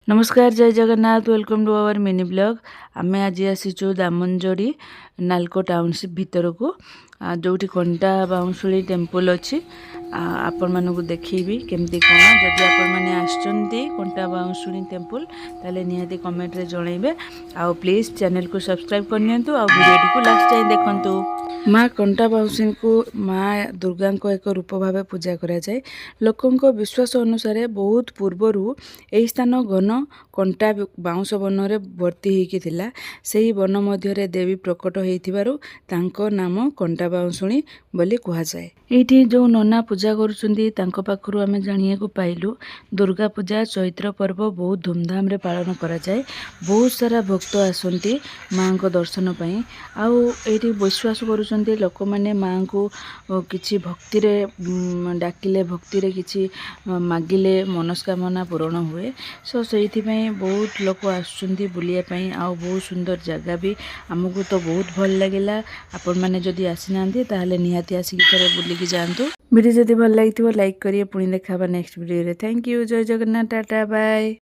नमस्कार जय Jagannath welcome to our mini blog आमे आज आसीचु दामनजोड़ी नालको टाउनशिप भीतर को जो कंटा बाउंशुली टेम्पल अच्छी आपण मानक देखी केमती कौन जदि आपण मैंने आसचंती कंटा बाउंशुली टेम्पल ताले निहाती कमेंट रे जणैबे आ प्लीज चैनल को सब्सक्राइब करनियंतु आ वीडियो को लास्ट जाए देखंतु। माँ कंटा बाउंसी को माँ दुर्गा को एक रूप भाव पूजा करा जाए। लोकों विश्वास अनुसार बहुत पूर्वर यही स्थान घन कंटा बाउंश वन रे भर्ती होकी थिला। सेही वन मध्य देवी प्रकट होइथिबारु तांको नाम कंटा बाउंसुणी बोली कहा जाए। एठी जो नना पूजा करुछंती तांको पाखरु आमे जानिया को पाइलु दुर्गा पूजा चैत्र पर्व बहुत धूमधाम रे पालन करा जाए। बहुत सारा भक्त आसंती माँ को दर्शन पई आउ एठी विश्वास करुछंती लोक माने माँ को किछि भक्ति रे डाकिले भक्ति रे किछि मागिले मनस्कामना पूर्ण हुए। सो सेठी पई बहुत लोक आसुछंती बुलिया पई आउ बहुत सुंदर जगह भी हमको तो बहुत भल लागेला। आपण माने जदि आसीनांती ताहले निहाती आसिक थरे बुली की जानतु। वीडियो जदि भल लागिथिबो लाइक करिए पुणी देखाबा नेक्स्ट वीडियो रे। थैंक यू जय जगन्नाथ टाटा बाय।